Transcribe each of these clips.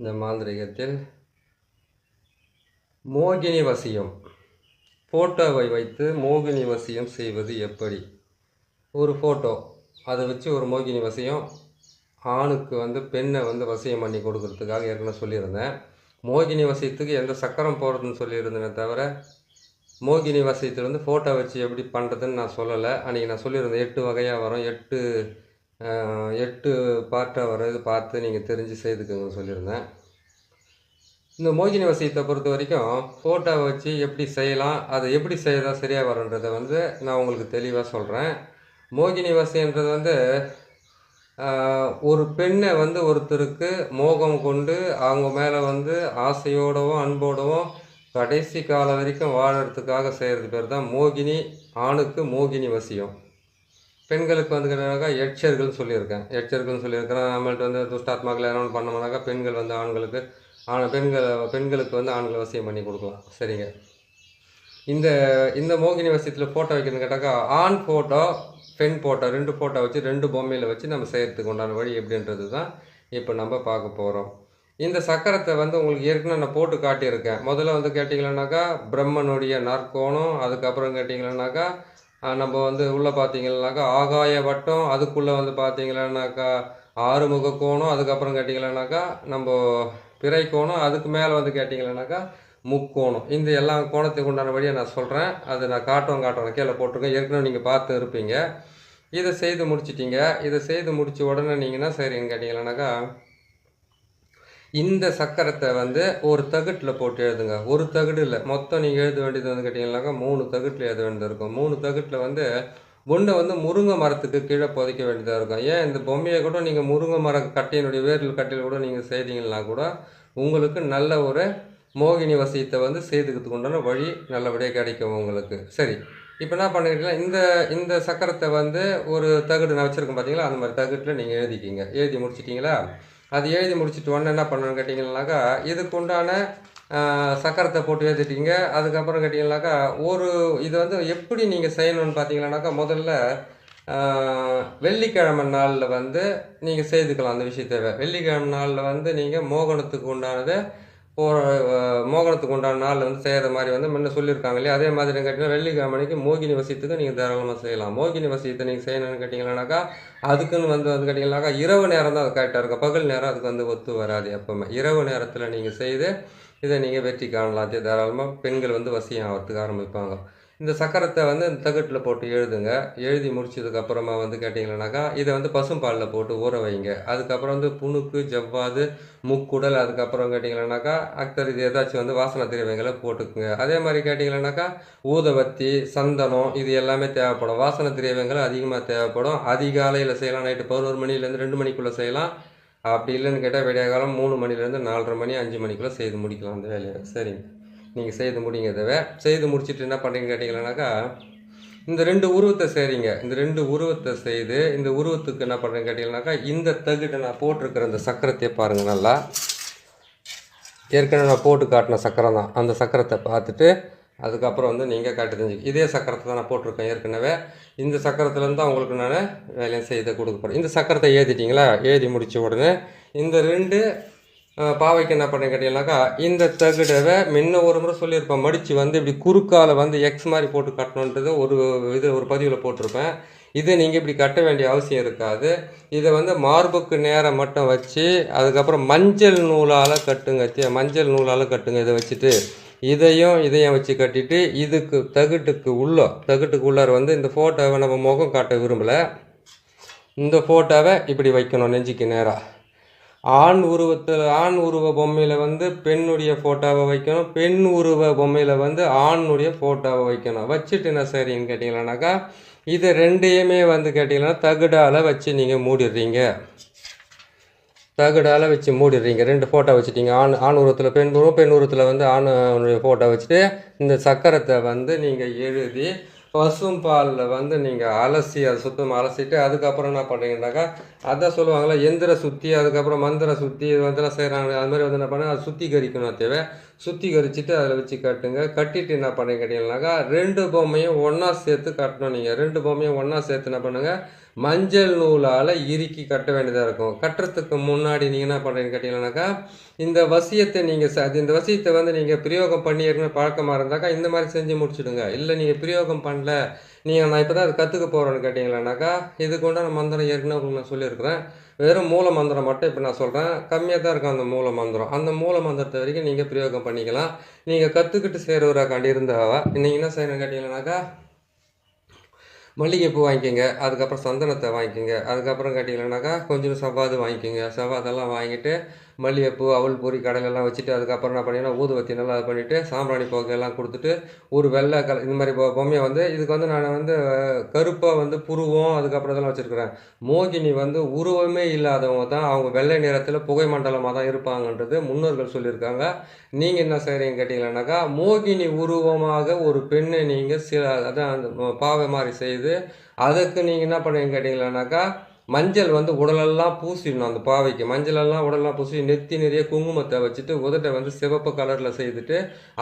இந்த மாந்திரிகத்தில் மோகினி வசியம், ஃபோட்டோவை வைத்து மோகினி வசியம் செய்வது எப்படி? ஒரு ஃபோட்டோ அதை வச்சு ஒரு மோகினி வசியம், ஆணுக்கு பெண்ணை வசியம் பண்ணி கொடுக்கறதுக்காக ஏற்கனவே சொல்லியிருந்தேன். மோகினி வசியத்துக்கு எந்த சக்கரம் போடுறதுன்னு சொல்லியிருந்தேனே தவிர, மோகினி வசியத்தில் ஃபோட்டோ வச்சு எப்படி பண்ணுறதுன்னு நான் சொல்லலை. அன்றைக்கி நான் சொல்லியிருந்தேன் 8 வகையாக வரும், 8 பார்ட்டாக வரும், இது பார்த்து நீங்கள் தெரிஞ்சு செய்துக்குங்கன்னு சொல்லியிருந்தேன். இந்த மோகினி வசியத்தை பொறுத்த வரைக்கும் ஃபோட்டோவை வச்சு எப்படி செய்யலாம், அதை எப்படி செய்தால் சரியாக வருன்றதை நான் உங்களுக்கு தெளிவாக சொல்கிறேன். மோகினி வசியன்றது ஒரு பெண்ணை ஒருத்தருக்கு மோகம் கொண்டு அவங்க மேலே ஆசையோடவும் அன்போடவும் கடைசி காலம் வரைக்கும் வாழறதுக்காக செய்கிறது பேர் தான் மோகினி. ஆணுக்கு மோகினி வசியம், பெண்களுக்கு கேட்டாக்கா எச்சர்கள்னு சொல்லியிருக்கேன். நம்மள்ட்ட துஷ்டாத்மாக்கள் யாரும் பண்ணோம்னாக்கா பெண்கள் ஆண்களுக்கு பெண்களுக்கு ஆண்களை வசியம் பண்ணி கொடுக்கலாம். சரிங்க. இந்த மோகினி வசியத்தில் ஃபோட்டோ வைக்கணும்னு கேட்டாக்கா ஆண் ஃபோட்டோ பெண் ஃபோட்டோ 2 ஃபோட்டோ வச்சு 2 பொம்மையில் வச்சு நம்ம செய்கிறதுக்கு உண்டான வழி எப்படின்றது தான் இப்போ நம்ம பார்க்க போகிறோம். இந்த சக்கரத்தை உங்களுக்கு ஏற்கனவே நான் போட்டு காட்டியிருக்கேன். முதல்ல கேட்டிங்களேனாக்கா பிரம்மனுடைய நற்கோணம், அதுக்கப்புறம் கேட்டிங்களேனாக்கா நம்ம உள்ளே பார்த்தீங்கன்னாக்கா ஆகாய வட்டம், அதுக்குள்ளே பார்த்தீங்களேனாக்கா ஆறுமுக கோணம், அதுக்கப்புறம் கேட்டிங்களேனாக்கா நம்ம பிறை கோணம், அதுக்கு மேலே கேட்டிங்களேனாக்கா முக்கோணம். இந்த எல்லா கோணத்துக்கு உண்டான வழியை நான் சொல்கிறேன். அது நான் காட்டுறேன், கீழே போட்டிருக்கேன். ஏற்கனவே நீங்கள் பார்த்து இருப்பீங்க. இதை செய்து முடிச்சிட்டிங்க. இதை செய்து முடித்த உடனே நீங்கள் என்ன செய்கிறீங்கன்னு கேட்டிங்களேனாக்கா இந்த சக்கரத்தை ஒரு தகுட்டில் போட்டு எழுதுங்க. ஒரு தகுடு இல்லை, மொத்தம் நீங்கள் எழுத வேண்டியது கேட்டிங்கன்னாக்கா 3 தகுட்டில் எழுத வேண்டியது இருக்கும். 3 தகுட்டில் ஒன்று முருங்கை மரத்துக்கு கீழே புதைக்க வேண்டியதாக இருக்கும். ஏன் இந்த பொம்மையை கூட நீங்கள் முருங்கை மர கட்டையினுடைய வேரில் கட்டையில் கூட நீங்கள் செய்தீங்கன்னா கூட உங்களுக்கு நல்ல ஒரு மோகினி வசியத்தை செய்துக்கிறதுக்கு உண்டான வழி நல்லபடியாக கிடைக்கும் உங்களுக்கு. சரி, இப்போ என்ன பண்ணிருக்கீங்களா, இந்த சக்கரத்தை ஒரு தகுடு நான் வச்சுருக்கேன் பார்த்தீங்களா, அந்த மாதிரி தகுட்டில் நீங்கள் எழுதிக்கிங்க. எழுதி முடிச்சிட்டிங்களா? அது எழுதி முடிச்சுட்டு உடனே என்ன பண்ணணும்னு கேட்டிங்கன்னாக்கா இதுக்கு உண்டான சக்கரத்தை போட்டு எழுதிட்டீங்க. அதுக்கப்புறம் கேட்டிங்கன்னாக்கா இது எப்படி நீங்கள் செய்யணும்னு பார்த்தீங்கன்னாக்கா முதல்ல வெள்ளிக்கிழமை நாளில் நீங்கள் செய்துக்கலாம் அந்த விஷயத்தை. வெள்ளிக்கிழமை நாளில் நீங்கள் மோகனத்துக்கு உண்டானதை மோகனத்துக்கு உண்டான நாளில் செய்கிற மாதிரி முன்ன சொல்லியிருக்காங்க இல்லையா, அதே மாதிரி கேட்டிங்கன்னா வெள்ளிக்கிழமைக்கு மோகினி வசியத்துக்கு நீங்கள் தாராளமாக செய்யலாம். மோகினி வசியத்தை நீங்கள் செய்யணும்னு கேட்டிங்கன்னாக்கா அதுக்குன்னு கேட்டிங்கன்னாக்கா இரவு நேரம் தான் அது கரெக்டாக இருக்கும். பகல் நேரம் அதுக்கு ஒத்து வராது. எப்போவுமே இரவு நேரத்தில் நீங்கள் செய்து இதை நீங்கள் வெற்றி காணலாம். தாராளமாக பெண்கள் வசியம் ஆகிறதுக்கு ஆரம்பிப்பாங்க. இந்த சக்கரத்தை இந்த தகட்டில் போட்டு எழுதுங்க. எழுதி முடிச்சதுக்கப்புறமா கேட்டிங்கன்னாக்கா இதை பசும்பாலில் போட்டு ஊற வைங்க. அதுக்கப்புறம் புணுக்கு, ஜவ்வாது, முக்குடல், அதுக்கப்புறம் கேட்டிங்கன்னாக்கா அக்தர் இது ஏதாச்சும் வாசனை திரவியங்களை போட்டுக்குங்க. அதே மாதிரி கேட்டிங்கன்னாக்கா ஊதவத்தி, சந்தனம் இது எல்லாமே தேவைப்படும். வாசனை திரவியங்கள் அதிகமாக தேவைப்படும். அதிகாலையில் செய்யலாம், நைட்டு 11 மணிலேருந்து 2 மணிக்குள்ளே செய்யலாம். அப்படி இல்லைன்னு கேட்டால் விடிய காலம் 3 மணிலேருந்து 4:30 மணி 5 மணிக்குள்ளே செய்து முடிக்கலாம் அந்த வேலையை. சரிங்க, நீங்கள் செய்து முடிங்க. இதை செய்து முடிச்சுட்டு என்ன பண்ணுறீங்கன்னு கேட்டிங்கன்னாக்கா இந்த 2 உருவத்தை செய்கிறீங்க. இந்த 2 உருவத்தை செய்து இந்த உருவத்துக்கு என்ன பண்ணுறீங்கன்னு கேட்டிங்கன்னாக்கா இந்த தகுட்டை நான் போட்டிருக்கிற இந்த சக்கரத்தை பாருங்கள். நல்லா ஏற்கனவே நான் போட்டு காட்டின சக்கரம் தான். அந்த சக்கரத்தை பார்த்துட்டு அதுக்கப்புறம் நீங்கள் காட்டி தெரிஞ்சுக்க. இதே சக்கரத்தை தான் நான் போட்டிருக்கேன் ஏற்கனவே. இந்த சக்கரத்துலேருந்து தான் உங்களுக்கு நான் வேலையை செய்து கொடுக்க போகிறேன். இந்த சக்கரத்தை ஏற்றிட்டிங்களா? எழுதி முடித்த உடனே இந்த 2 பாவைக்கு என்ன பண்ண கேட்டீங்கன்னாக்கா இந்த தகுடவை முன்ன ஒரு முறை சொல்லியிருப்பேன், மடித்து இப்படி குறுக்கால எக்ஸ் மாதிரி போட்டு கட்டணுன்றது ஒரு பதிவில் போட்டிருப்பேன். இதை நீங்கள் இப்படி கட்ட வேண்டிய அவசியம் இருக்காது. இதை மார்புக்கு நேரம் மட்டும் வச்சு அதுக்கப்புறம் மஞ்சள் நூலால் கட்டுங்க. மஞ்சள் நூலால் கட்டுங்க. இதை வச்சுட்டு இதையும் வச்சு கட்டிட்டு இதுக்கு தகுட்டுக்கு உள்ளார இந்த ஃபோட்டோவை நம்ம முகம் காட்ட விரும்பலை. இந்த ஃபோட்டோவை இப்படி வைக்கணும் நெஞ்சுக்கு நேராக. ஆண் உருவ பொம்மையில் பெண்ணுடைய ஃபோட்டோவை வைக்கணும். பெண் உருவ பொம்மையில் ஆணுடைய ஃபோட்டோவை வைக்கணும். வச்சுட்டு என்ன சரின்னு கேட்டிங்கன்னாக்கா இது 2ஐயுமே கேட்டிங்கன்னா தகுடால் வச்சு நீங்கள் மூடிடுறீங்க. தகுடால் வச்சு மூடிடுறீங்க. 2 ஃபோட்டோ வச்சுட்டிங்க. ஆண் உருவத்தில் பெண் உருவம், பெண் உருவத்தில் ஆணுடைய ஃபோட்டோ வச்சுட்டு இந்த சக்கரத்தை நீங்கள் எழுதி பசும்பாலில் நீங்கள் அலசி அதை சுத்தமாக அலசிட்டு அதுக்கப்புறம் என்ன பண்ணுறீங்கன்னாக்கா அதான் சொல்லுவாங்களா எந்திர சுற்றி, அதுக்கப்புறம் மந்திர சுற்றி இதெல்லாம் செய்கிறாங்க. அது மாதிரி என்ன பண்ண அது சுத்திகரிக்கணும். தேவை சுத்திகரிச்சுட்டு அதில் வச்சு கட்டுங்க. கட்டிட்டு என்ன பண்ணுங்க கேட்டிங்கன்னாக்கா 2 பொம்மையும் ஒன்றா சேர்த்து கட்டணும். நீங்கள் 2 பொம்மையும் ஒன்றா சேர்த்து என்ன பண்ணுங்கள், மஞ்சள் நூலால் இறுக்கி கட்ட வேண்டியதாக இருக்கும். கட்டுறதுக்கு முன்னாடி நீங்கள் என்ன பண்ணுறீங்கன்னு கேட்டிங்கன்னாக்கா, இந்த வசியத்தை நீங்கள் இந்த வசியத்தை வந்து நீங்கள் பிரயோகம் பண்ணி ஏற்கனவே பழக்கமாக இருந்தாக்கா இந்த மாதிரி செஞ்சு முடிச்சுடுங்க. இல்லை நீங்கள் பிரயோகம் பண்ணல, நான் இப்போ தான் அது கற்றுக்க போகிறேன்னு கேட்டிங்களானாக்கா, இதுக்கு உண்டான மந்திரம் ஏற்கனவே உங்களுக்கு நான் சொல்லியிருக்கிறேன். வெறும் மூல மந்திரம் மட்டும் இப்போ நான் சொல்கிறேன். கம்மியாக தான் இருக்கும் அந்த மூல மந்திரம். அந்த மூல மந்திரத்தை வரைக்கும் நீங்கள் பிரயோகம் பண்ணிக்கலாம். நீங்கள் கற்றுக்கிட்டு செய்கிறவராக்காண்டி இருந்தாவா நீங்கள் என்ன செய்யணும்னு கேட்டிங்கன்னாக்கா, மல்லிகைப்பூ வாங்கிக்கோங்க, அதுக்கப்புறம் சந்தனத்தை வாங்கிக்கோங்க, அதுக்கப்புறம் கேட்டிங்கன்னாக்கா கொஞ்சம் செவ்வாது வாங்கிக்கோங்க. செவ்வாதெல்லாம் வாங்கிட்டு மல்லிகைப்பூ, அவல் பொரி கடையிலெல்லாம் வச்சுட்டு அதுக்கப்புறம் என்ன பண்ணிங்கன்னா ஊதுவத்தி நல்லா இது பண்ணிவிட்டு சாம்பிராணி புகையெல்லாம் கொடுத்துட்டு ஒரு வெள்ளை இந்த மாதிரி பொம்மையை வந்து இதுக்கு வந்து நான் வந்து கருப்பாக வந்து புருவம் அதுக்கப்புறம் இதெல்லாம் வச்சுருக்கிறேன். மோகினி வந்து உருவமே இல்லாதவங்க தான், அவங்க வெள்ளை நிறத்தில் புகை மண்டலமாக தான் இருப்பாங்கன்றது முன்னோர்கள் சொல்லியிருக்காங்க. நீங்கள் என்ன செய்கிறீங்க கேட்டிங்கன்னாக்கா, மோகினி உருவமாக ஒரு பெண்ணை நீங்கள் அதான் அந்த பாவை மாதிரி செய்து அதுக்கு நீங்கள் என்ன பண்ணுறீங்க கேட்டிங்களானாக்கா, மஞ்சள் வந்து உடலெல்லாம் பூசிடணும். அந்த பாவைக்கு மஞ்சளெல்லாம் உடலெல்லாம் பூசி நெத்தி நிறைய குங்குமத்தை வச்சுட்டு உதட்டை வந்து சிவப்பு கலரில் செய்துட்டு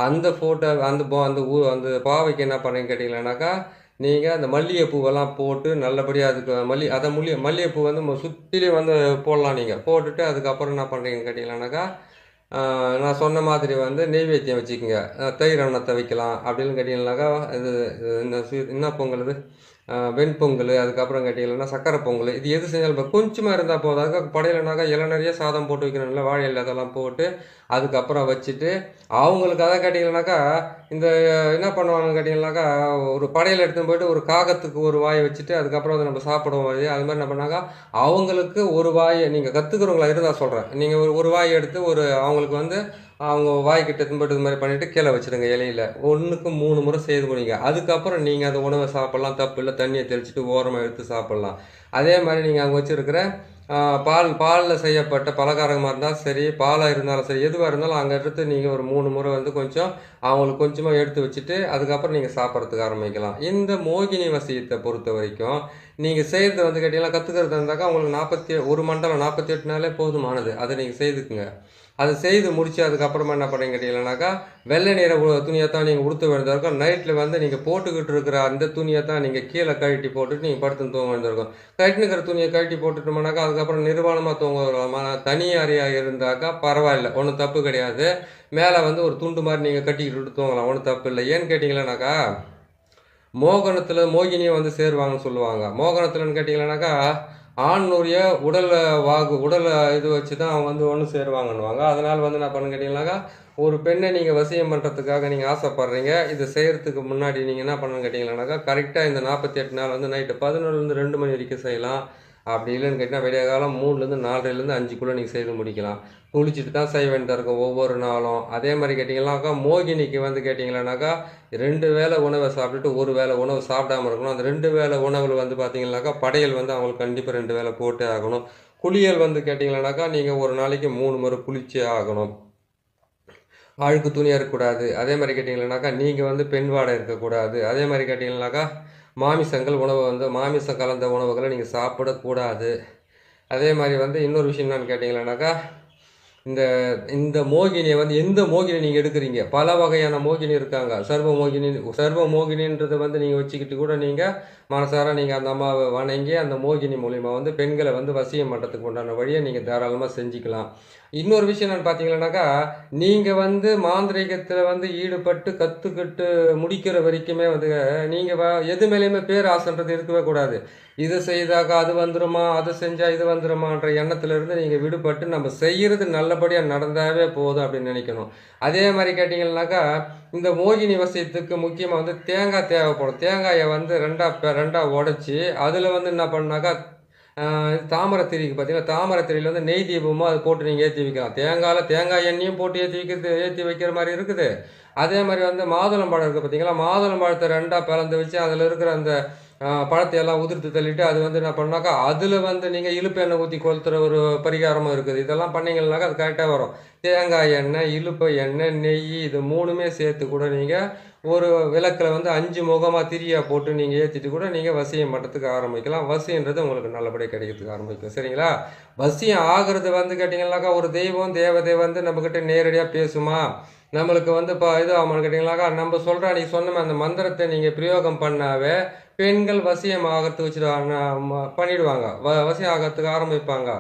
அந்த ஃபோட்டோ அந்த பாவைக்கு என்ன பண்ணுறீங்க கேட்டிங்களானாக்கா, நீங்கள் அந்த மல்லிகைப்பூவெல்லாம் போட்டு நல்லபடியாக அதுக்கு மல்லிகைப்பூ வந்து சுற்றிலையும் வந்து போடலாம். நீங்கள் போட்டுட்டு அதுக்கப்புறம் என்ன பண்ணுறீங்கன்னு கேட்டிங்களானாக்கா, நான் சொன்ன மாதிரி வந்து நெய்வேத்தியம் வச்சுக்கோங்க. தயிர் அன்னத்தை வைக்கலாம். அப்படின்னு கேட்டிங்கன்னாக்கா இது என்ன பொங்கல் இது வெண்பொங்கல், அதுக்கப்புறம் கேட்டிங்கன்னா சக்கரை பொங்கல், இது எது செஞ்சாலும் இப்போ கொஞ்சமாக இருந்தால் போதும். அதுக்காக படையிலனாக்கா நிறைய சாதம் போட்டு வைக்கணும்ல, வாழை இலை அதெல்லாம் போட்டு அதுக்கப்புறம் வச்சுட்டு அவங்களுக்கு அதை கேட்டிங்கன்னாக்கா இந்த என்ன பண்ணுவாங்கன்னு கேட்டிங்கன்னாக்கா, ஒரு படையில் எடுத்துன்னு போயிட்டு ஒரு காகத்துக்கு ஒரு வாயை வச்சுட்டு அதுக்கப்புறம் வந்து நம்ம சாப்பிடுவோம். அது மாதிரி என்ன பண்ணாக்கா அவங்களுக்கு ஒரு வாயை நீங்கள் கற்றுக்குறவங்களா இருந்தால் சொல்கிறேன், நீங்கள் ஒரு வாயை எடுத்து அவங்களுக்கு வந்து அவங்க வாய்க்கிட்ட எடுத்துன்னு இது மாதிரி பண்ணிவிட்டு கீழே வச்சுடுங்க இலையில். 1க்கு 3 முறை செய்து முடிங்க. அதுக்கப்புறம் நீங்கள் அந்த உணவை சாப்பிட்லாம், தப்பு இல்லை. தண்ணியை தெளிச்சுட்டு ஓரமாக எடுத்து சாப்பிட்லாம். அதே மாதிரி நீங்கள் அங்கே வச்சுருக்கிற பாலில் செய்யப்பட்ட பலகாரமாக இருந்தால் சரி, பாலாக இருந்தாலும் சரி, எதுவாக இருந்தாலும் அங்கே எடுத்து நீங்கள் ஒரு 3 முறை வந்து அவங்களுக்கு கொஞ்சமாக எடுத்து வச்சுட்டு அதுக்கப்புறம் நீங்கள் சாப்பிட்றதுக்கு ஆரம்பிக்கலாம். இந்த மோகினி வசியத்தை பொறுத்த வரைக்கும் நீங்கள் செய்கிறது வந்து கேட்டிங்கன்னா கற்றுக்கிறது இருந்தாக்கா உங்களுக்கு ஒரு மண்டலம் 48 நாளே போதுமானது. அதை நீங்கள் செய்துக்குங்க. அதை செய்து முடித்து அதுக்கப்புறமா என்ன பண்ணுறீங்க கேட்டிங்கன்னாக்கா, வெள்ளை நிற துணியை தான் நீங்கள் உடுத்த வேண்டியதாக இருக்கும். நைட்டில் வந்து நீங்கள் போட்டுக்கிட்டு இருக்கிற அந்த துணியை தான் நீங்கள் கீழே கழட்டி போட்டுட்டு நீங்கள் படுத்துன்னு தூங்க வேண்டியிருக்கும். கழட்டினுக்கிற துணியை கழட்டி போட்டுட்டோம்னாக்கா அதுக்கப்புறம் நிர்வாணமாக தூங்க தனி அறையாக இருந்தாக்கா பரவாயில்ல, ஒன்றும் தப்பு கிடையாது. மேலே வந்து ஒரு துண்டு மாதிரி நீங்கள் கட்டிக்கிட்டு தூங்கலாம், ஒன்றும் தப்பு இல்லை. ஏன்னு கேட்டிங்களானாக்கா, மோகனத்தில் மோகினியை வந்து சேருவாங்கன்னு சொல்லுவாங்க. மோகனத்தில்னு கேட்டிங்களானாக்கா ஆணுடைய உடல் இது வச்சு தான் அவங்க வந்து ஒன்று சேருவாங்கன்னுவாங்க. அதனால் வந்து என்ன பண்ணுன்னு கேட்டிங்கனாக்கா, ஒரு பெண்ணை நீங்கள் வசியம் பண்ணுறதுக்காக நீங்கள் ஆசைப்பட்றீங்க. இதை செய்கிறதுக்கு முன்னாடி நீங்கள் என்ன பண்ணணுன்னு கேட்டிங்கனாக்கா, கரெக்டாக இந்த 48 நாள் வந்து நைட்டு 11லேருந்து 2 மணி வரைக்கும் செய்யலாம். அப்படி இல்லைன்னு கேட்டிங்கன்னா விடிய காலம் 3லேருந்து 4லேருந்து 5க்குள்ளே நீங்கள் செய்து முடிக்கலாம். குளிச்சுட்டு தான் செய்ய வேண்டியதாக இருக்கும் ஒவ்வொரு நாளும். அதே மாதிரி கேட்டிங்கன்னாக்கா, மோகினிக்கு வந்து கேட்டிங்களானாக்கா 2 வேளை உணவை சாப்பிட்டுட்டு 1 வேளை உணவு சாப்பிடாமல் இருக்கணும். அந்த 2 வேளை உணவில் வந்து பார்த்தீங்கன்னாக்கா படையல் வந்து அவங்களுக்கு கண்டிப்பாக 2 வேளை போட்டே ஆகணும். குளியல் வந்து கேட்டிங்களானாக்கா நீங்கள் ஒரு நாளைக்கு 3 முறை குளிச்சே ஆகணும். அழுக்கு துணியாக இருக்கக்கூடாது. அதே மாதிரி கேட்டிங்களானாக்கா நீங்கள் வந்து பெண் வாடை இருக்கக்கூடாது. அதே மாதிரி கேட்டிங்கன்னாக்கா மாமிசம் கலந்த உணவுகளை நீங்கள் சாப்பிடக்கூடாது. அதே மாதிரி வந்து இன்னொரு விஷயம் என்னன்னு கேட்டிங்களானாக்கா, இந்த மோகினியை வந்து எந்த மோகினி நீங்கள் எடுக்கிறீங்க, பல வகையான மோகினி இருக்காங்க. சர்வ மோகினின்றதை வந்து நீங்கள் வச்சுக்கிட்டு கூட நீங்கள் மனசார நீங்கள் அந்த அம்மாவை வணங்கி அந்த மோகினி மூலிமா வந்து பெண்களை வந்து வசியம் பண்ணுறதுக்கு உண்டான வழியை நீங்கள் தாராளமாக செஞ்சுக்கலாம். இன்னொரு விஷயம் என்னென்னு பார்த்தீங்கன்னாக்கா, நீங்கள் வந்து மாந்திரீகத்தில் வந்து ஈடுபட்டு கற்றுக்கிட்டு முடிக்கிற வரைக்குமே வந்து நீங்கள் எது மேலேயுமே பேர் ஆசைன்றது இருக்கவே கூடாது. இது செய்தாக்கா அது வந்துடுமா, அது செஞ்சால் இது வந்துடுமான்ற எண்ணத்துலேருந்து நீங்கள் விடுபட்டு நம்ம செய்கிறது நல்லபடியாக நடந்தாவே போதும் அப்படின்னு நினைக்கணும். அதே மாதிரி கேட்டிங்கன்னாக்கா, இந்த மோகினி வசியத்துக்கு முக்கியமாக வந்து தேங்காய் தேவைப்படும். தேங்காயை வந்து ரெண்டாக உடச்சி அதில் வந்து என்ன பண்ணாக்கா, தாமரைத்திரிக்கு பார்த்தீங்கன்னா தாமரைத்திரியில் வந்து நெய் தீபமும் அதை போட்டு நீங்கள் ஏற்றி வைக்கலாம். தேங்காய் எண்ணெயும் போட்டு ஏற்றி வைக்கிற மாதிரி இருக்குது. அதே மாதிரி வந்து மாதுளம்பழம் இருக்குது பார்த்தீங்களா, மாதுளம்பழத்தை 2ஆக பிளந்து வச்சு அதில் இருக்கிற அந்த பழத்தையெல்லாம் உதிர்த்து தள்ளிட்டு அது வந்து என்ன பண்ணாக்கா அதில் வந்து நீங்கள் இழுப்பு எண்ணெய் ஊற்றி கொளுத்துற ஒரு பரிகாரமும் இருக்குது. இதெல்லாம் பண்ணிங்கன்னாக்கா அது கரெக்டாக வரும். தேங்காய் எண்ணெய், இழுப்பு எண்ணெய், நெய் இது 3மே சேர்த்து கூட நீங்கள் ஒரு விளக்கில் வந்து 5 முகமாக திரியாக போட்டு நீங்கள் ஏற்றிட்டு கூட நீங்கள் வசியம் பண்ணுறதுக்கு ஆரம்பிக்கலாம். வசியன்றது உங்களுக்கு நல்லபடியாக கிடைக்கிறதுக்கு ஆரம்பிக்கும். சரிங்களா? வசியம் ஆகிறது வந்து கேட்டிங்கன்னாக்கா ஒரு தெய்வம் தேவதை வந்து நம்மக்கிட்ட நேரடியாக பேசுமா, நம்மளுக்கு வந்து இப்போ இது ஆகுமான்னு கேட்டிங்கனாக்கா நம்ம சொல்கிற அன்றைக்கி சொன்னோமே அந்த மந்திரத்தை நீங்கள் பிரயோகம் பண்ணாவே பெண்கள் வசியம் ஆகிறதுக்கு பண்ணிடுவாங்க. வசியம் ஆகிறதுக்கு ஆரம்பிப்பாங்க.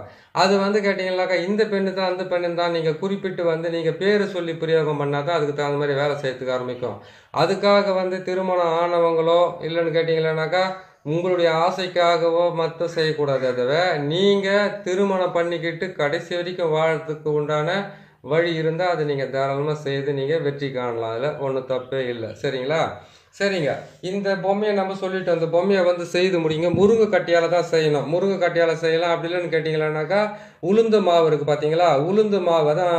அது வந்து கேட்டிங்கனாக்கா இந்த பெண்ணு தான் அந்த பெண்ணு தான் நீங்கள் குறிப்பிட்டு வந்து நீங்கள் பேர் சொல்லி பிரயோகம் பண்ணால் தான் அதுக்கு தகுந்த மாதிரி வேலை செய்யறதுக்கு ஆரம்பிக்கும். அதுக்காக வந்து திருமணம் ஆனவங்களோ இல்லைன்னு கேட்டிங்கன்னாக்கா உங்களுடைய ஆசைக்காகவோ மட்டும் செய்யக்கூடாது. அதுவே நீங்கள் திருமணம் பண்ணிக்கிட்டு கடைசி வரைக்கும் வாழறதுக்கு உண்டான வழி இருந்தால் அது நீங்கள் தாராளமாக செய்து நீங்கள் வெற்றி காணலாம். அதில் ஒன்றும் தப்பே இல்லை. சரிங்களா? சரிங்க. இந்த பொம்மையை நம்ம சொல்லிட்டோம். அந்த பொம்மையை வந்து செய்து முடிங்க. முருங்கை கட்டியால் தான் செய்யணும். முருங்கை கட்டியால் செய்யலாம். அப்படி இல்லைன்னு கேட்டிங்களானாக்கா உளுந்து மாவு இருக்குது பார்த்தீங்களா? உளுந்து மாவை தான்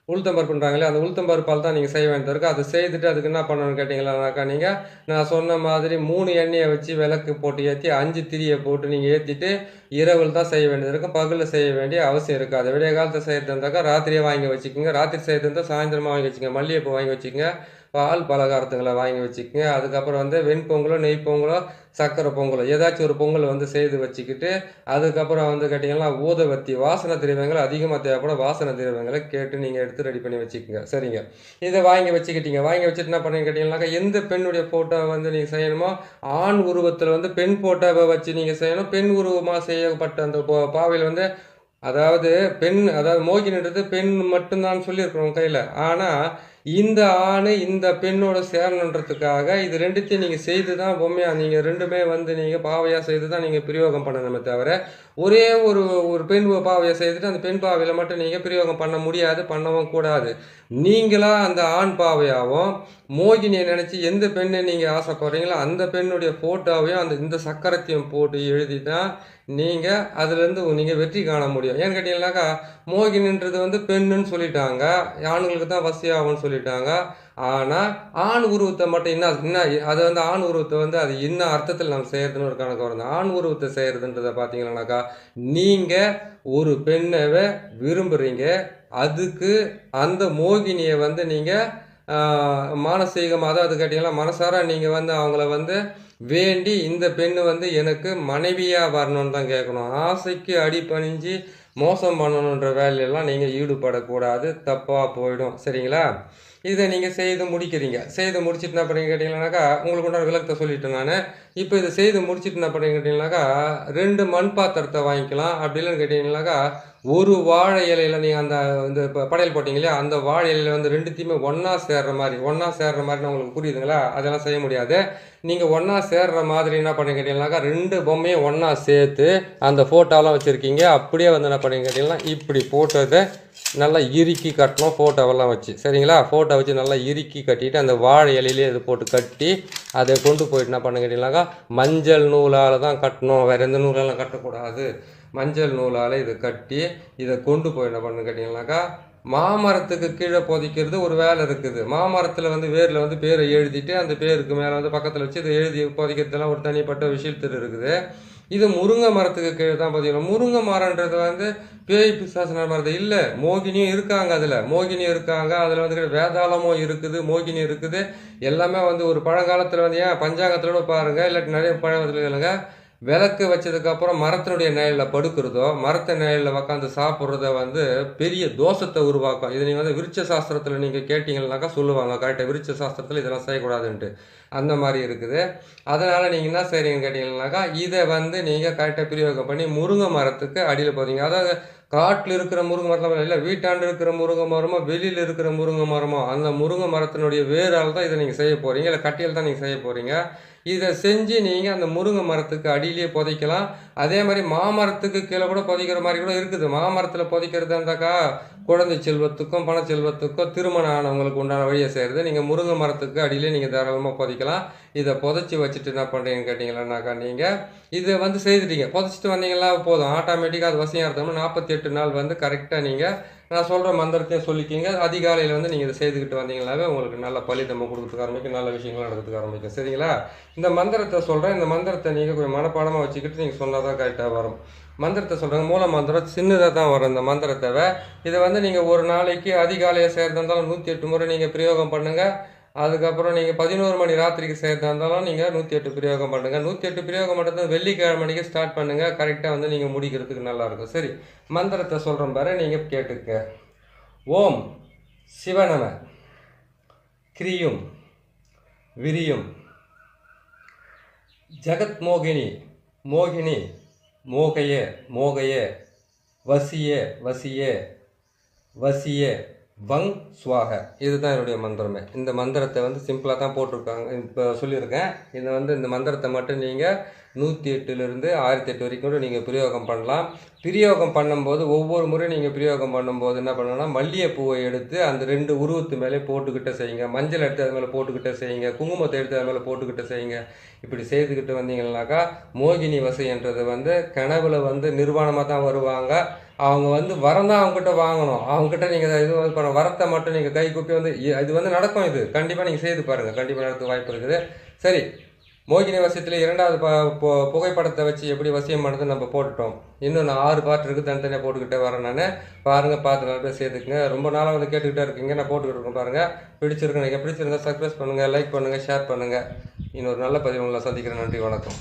உளுத்தம்பருப்புன்றாங்களே அந்த உளுத்தம்பருப்பால் தான் நீங்கள் செய்ய வேண்டியது இருக்குது. அதை செய்துட்டு அதுக்கு என்ன பண்ணணும்னு கேட்டிங்களானாக்கா நீங்கள் நான் சொன்ன மாதிரி 3 எண்ணெயை வச்சு விளக்கு போட்டு ஏற்றி 5 திரியை போட்டு நீங்கள் ஏற்றிட்டு இரவில் தான் செய்ய வேண்டியது இருக்கும். பகலில் செய்ய வேண்டிய அவசியம் இருக்காது. விடிய காலத்தை செய்யறது இருந்தாக்கா ராத்திரியே வாங்கி வச்சுக்கோங்க. ராத்திரி செய்யறது இருந்தால் சாயந்தரமாக வாங்கி வச்சுக்கோங்க. மல்லிகைப்பூ வாங்கி வச்சுக்கோங்க. பால் பலகாரத்துங்களை வாங்கி வச்சுக்கோங்க. அதுக்கப்புறம் வந்து வெண்பொங்கலோ நெய் பொங்கலோ சர்க்கரை பொங்கலோ ஏதாச்சும் ஒரு பொங்கல் வந்து செய்து வச்சுக்கிட்டு அதுக்கப்புறம் வந்து கேட்டிங்கன்னா ஊதுவத்தி வாசனை திரவியங்கள் அதிகமாக தேவைப்படும். வாசனை திரவியங்களை கேட்டு நீங்கள் எடுத்து ரெடி பண்ணி வச்சுக்கோங்க. சரிங்க. இதை வாங்கி வச்சுக்கிட்டீங்க. வாங்கி வச்சுட்டு என்ன பண்ணீங்கன்னு கேட்டிங்கன்னாக்கா எந்த பெண்ணுடைய ஃபோட்டோ வந்து நீங்கள் செய்யணுமோ ஆண் உருவத்தில் வந்து பெண் ஃபோட்டோவை வச்சு நீங்கள் செய்யணும். பெண் உருவமாக செய்யப்பட்ட அந்த பாவையில் வந்து அதாவது அதாவது மோகினின்றது பெண் மட்டும்தான் சொல்லியிருக்கிறோம் கையில். ஆனால் இந்த ஆண் இந்த பெண்ணோட சேரணுன்றதுக்காக இது ரெண்டுத்தையும் நீங்கள் செய்து தான் பொம்மையாக நீங்கள் ரெண்டுமே வந்து நீங்கள் பாவையாக செய்து தான் நீங்கள் பிரயோகம் பண்ணணுமே தவிர ஒரே ஒரு பெண் பாவையை செய்துட்டு அந்த பெண் பாவையில் மட்டும் நீங்கள் பிரயோகம் பண்ண முடியாது, பண்ணவும் கூடாது. நீங்களாக அந்த ஆண் பாவையாகவும் மோகினியை நினச்சி எந்த பெண்ணை நீங்கள் ஆசைப்படுறீங்களோ அந்த பெண்ணுடைய ஃபோட்டோவையும் இந்த சக்கரத்தையும் போட்டு எழுதி தான் நீங்கள் அதுலேருந்து நீங்கள் வெற்றி காண முடியும். ஏன்னு கேட்டிங்கன்னாக்கா மோகினின்றது வந்து பெண்ணுன்னு சொல்லிட்டாங்க, ஆண்களுக்கு தான் வசியாகும்னு சொல்லிட்டாங்க. ஆனால் ஆண் உருவத்தை மட்டும் என்ன அது வந்து ஆண் உருவத்தை வந்து அது என்ன அர்த்தத்தில் நம்ம செய்கிறதுன்னு ஒரு கணக்கு வரும். ஆண் உருவத்தை செய்கிறதுன்றதை பார்த்தீங்கன்னாக்கா நீங்கள் ஒரு பெண்ணவை விரும்புகிறீங்க, அதுக்கு அந்த மோகினியை வந்து நீங்கள் மானசீகமாக அதாவது கேட்டிங்கன்னா மனசார நீங்கள் வந்து அவங்கள வந்து வேண்டி இந்த பெண்ணு வந்து எனக்கு மனைவியாக வரணும்னு தான் கேட்கணும். ஆசைக்கு அடிபணிஞ்சு மோசம் பண்ணணுன்ற வேலையெல்லாம் நீங்கள் ஈடுபடக்கூடாது, தப்பாக போயிடும். சரிங்களா? இதை நீங்கள் செய்து முடிக்கிறீங்க. செய்து முடிச்சுட்டு என்ன பண்ணி கேட்டிங்கன்னாக்கா உங்களுக்கு உண்டான விளக்கத்தை சொல்லிட்டேன் நான். இப்போ இதை செய்து முடிச்சுட்டு என்ன பண்ணி கேட்டிங்கன்னாக்கா 2 மண் பாத்திரத்தை வாங்கிக்கலாம். அப்படி இல்லைன்னு கேட்டிங்கன்னாக்கா ஒரு வாழை இலையில் நீங்கள் இந்த படையல் போட்டிங்க இல்லையா அந்த வாழை இலையில் வந்து ரெண்டுத்தையுமே ஒன்றா சேர்ற மாதிரி உங்களுக்கு புரியுதுங்களா? அதெல்லாம் செய்ய முடியாது. நீங்கள் ஒன்றா சேர்ற மாதிரி என்ன பண்ணி கேட்டிங்கன்னாக்கா 2 பொம்மையும் ஒன்றா சேர்த்து அந்த ஃபோட்டோலாம் வச்சுருக்கீங்க. அப்படியே வந்து என்ன பண்ணி கேட்டிங்கன்னா இப்படி போட்டதை நல்லா இறுக்கி கட்டணும் ஃபோட்டோவெல்லாம் வச்சு. சரிங்களா? ஃபோட்டோ வச்சு நல்லா இறுக்கி கட்டிட்டு அந்த வாழை இலையிலே இது போட்டு கட்டி அதை கொண்டு போயிட்டு என்ன பண்ண கேட்டிங்கன்னாக்கா மஞ்சள் நூலால் தான் கட்டணும், வேறு எந்த நூலாலும் கட்டக்கூடாது. மஞ்சள் நூலால் இதை கட்டி இதை கொண்டு போய் என்ன பண்ணு கேட்டிங்கன்னாக்கா மாமரத்துக்கு கீழே புதைக்கிறது ஒரு வேலை இருக்குது. மாமரத்தில் வந்து வேரில் வந்து பேரை எழுதிட்டு அந்த பேருக்கு மேலே வந்து பக்கத்தில் வச்சு இதை எழுதி புதைக்கிறதுலாம் ஒரு தனிப்பட்ட விஷயத்தில் இருக்குது. இது முருங்கை மரத்துக்கு கீழே தான் பார்த்தீங்கன்னா முருங்கை மரன்றது வந்து பேய் பிசாசன மரத்தை இல்லை, மோகினியும் இருக்காங்க. அதில் வந்து வேதாளமும் இருக்குது, மோகினி இருக்குது. எல்லாமே வந்து ஒரு பழங்காலத்தில் வந்து ஏன் பஞ்சாங்கத்தோட பாருங்கள், இல்லாட்டி நிறைய பழங்காலத்தில் இல்லைங்க விளக்கு வச்சதுக்கப்புறம் மரத்தினுடைய நிழலில் படுக்கிறதோ மரத்தை நிழலில் உக்காந்து சாப்பிட்றத வந்து பெரிய தோஷத்தை உருவாக்கும். இது நீங்கள் வந்து விருட்ச சாஸ்திரத்தில் நீங்கள் கேட்டிங்கன்னாக்கா சொல்லுவாங்க கரெக்டாக விருட்ச சாஸ்திரத்தில் இதெல்லாம் செய்யக்கூடாதுன்ட்டு. அந்த மாதிரி இருக்குது. அதனால் நீங்கள் என்ன செய்கிறீங்கன்னு கேட்டிங்கன்னாக்கா இதை வந்து நீங்கள் கரெக்டாக பிரயோகம் பண்ணி முருங்கை மரத்துக்கு அடியில் போகிறீங்க. அதாவது காட்டில் இருக்கிற முருங்கை மரத்தில் இல்லை, வீட்டாண்டு இருக்கிற முருங்கை மரமோ வெளியில் இருக்கிற முருங்கை மரமோ அந்த முருங்கை மரத்தினுடைய வேறால் தான் இதை நீங்கள் செய்ய போகிறீங்க, இல்லை கட்டியில் தான் நீங்கள் செய்ய போகிறீங்க. இதை செஞ்சு நீங்கள் அந்த முருங்கை மரத்துக்கு அடியிலேயே புதைக்கலாம். அதே மாதிரி மாமரத்துக்கு கீழே கூட புதைக்கிற மாதிரி கூட இருக்குது. மாமரத்தில் புதைக்கிறது இருந்தாக்கா குழந்தை செல்வத்துக்கும் பண செல்வத்துக்கும் திருமணம் ஆனவங்களுக்கு உண்டான வழியை செய்கிறது. நீங்கள் முருங்கை மரத்துக்கு அடியிலே நீங்கள் தாராளமாக புதைக்கலாம். இதை புதைச்சி வச்சுட்டு என்ன பண்ணுறீங்கன்னு கேட்டிங்களான்னாக்கா நீங்கள் இதை வந்து செய்துட்டீங்க. புதைச்சிட்டு வந்தீங்களா போதும், ஆட்டோமேட்டிக்காக அது வசியம் இருந்தோம்னா 48 நாள் வந்து கரெக்டாக நீங்கள் நான் சொல்கிற மந்திரத்தையும் சொல்லிக்கிங்க. அதிகாலையில் வந்து நீங்கள் இதை செய்துக்கிட்டு வந்தீங்கன்னாவே உங்களுக்கு நல்ல பலிதம் கொடுக்கறதுக்கு ஆரம்பிக்கும், நல்ல விஷயங்கள் நடக்கிறதுக்கு ஆரம்பிக்கும். சரிங்களா? இந்த மந்திரத்தை சொல்கிறேன். இந்த மந்திரத்தை நீங்கள் கொஞ்சம் மனப்பாடமாக வச்சுக்கிட்டு நீங்கள் சொன்னால் தான் கரெக்டாக வரும். மந்திரத்தை சொல்கிறாங்க. மூல மந்திரம் சின்னதாக தான் வரும் இந்த மந்திரத்தை. இதை வந்து நீங்கள் ஒரு நாளைக்கு அதிகாலையை செய்கிறதா இருந்தாலும் 108 முறை நீங்கள் பிரயோகம் பண்ணுங்கள். அதுக்கப்புறம் நீங்கள் 11 மணி ராத்திரிக்கு செய்கிறதா இருந்தாலும் நீங்கள் 108 பிரயோகம் பண்ணுங்கள். 108 பிரயோகம் பண்ணுறது வெள்ளிக்கிழமை மணிக்கு ஸ்டார்ட் பண்ணுங்கள். கரெக்டாக வந்து நீங்கள் முடிக்கிறதுக்கு நல்லாயிருக்கும். சரி, மந்திரத்தை சொல்கிறேன் பாரு, நீங்கள் கேட்டுக்க. ஓம் சிவநம கிரியும் விரியும் ஜகத் மோகினி மோகினி மோகையே மோகையே வசியே வசியே வசியே வங் ஸ்வாக. இதுதான் என்னுடைய மந்திரமே. இந்த மந்திரத்தை வந்து சிம்பிளாக தான் போட்டிருக்காங்க, இப்போ சொல்லியிருக்கேன். இதை வந்து இந்த மந்திரத்தை மட்டும் நீங்கள் 108லிருந்து 1008 வரைக்கும் கூட நீங்கள் பிரயோகம் பண்ணலாம். பிரயோகம் பண்ணும்போது ஒவ்வொரு முறை நீங்கள் பிரயோகம் பண்ணும்போது என்ன பண்ணணும்னா, மல்லிகைப்பூவை எடுத்து அந்த 2 உருவத்து மேலே போட்டுக்கிட்டே செய்யுங்க. மஞ்சள் எடுத்து அது மேலே போட்டுக்கிட்டே செய்யுங்க. குங்குமத்தை எடுத்து அது மேலே போட்டுக்கிட்டே செய்யுங்க. இப்படி செய்துக்கிட்டு வந்தீங்கன்னாக்கா மோகினி வசைன்றது வந்து கனவுல வந்து நிர்வாணமாக தான் வருவாங்க. அவங்க வந்து வரம் தான் அவங்ககிட்ட வாங்கணும். அவங்ககிட்ட நீங்கள் இது பண்ண வரத்தை மட்டும் நீங்கள் கை கூப்பி வந்து இது வந்து நடக்கும். இது கண்டிப்பாக நீங்கள் செய்து பாருங்கள், கண்டிப்பாக நடக்க வாய்ப்பு இருக்குது. சரி, மோகினி வசியத்தில் 2வது புகைப்படத்தை வச்சு எப்படி வசியம் பண்ணுறது நம்ம போட்டுட்டோம். இன்னும் நான் 6 பாட்டு இருக்குது, தனித்தனியாக போட்டுக்கிட்டே வரேன் நான். பாருங்கள், பார்த்து நல்லா பேர் சேர்த்துக்குங்க. ரொம்ப நாளாக வந்து கேட்டுக்கிட்டே இருக்கீங்க, நான் போட்டுக்கிட்டு இருக்கேன் பாருங்கள். பிடிச்சிருக்கு, நீங்கள் பிடிச்சிருந்தா சப்ஸ்கிரைப் பண்ணுங்கள், லைக் பண்ணுங்கள், ஷேர் பண்ணுங்கள். இன்னொரு நல்ல பதிவு உங்களை சந்திக்கிறேன். நன்றி, வணக்கம்.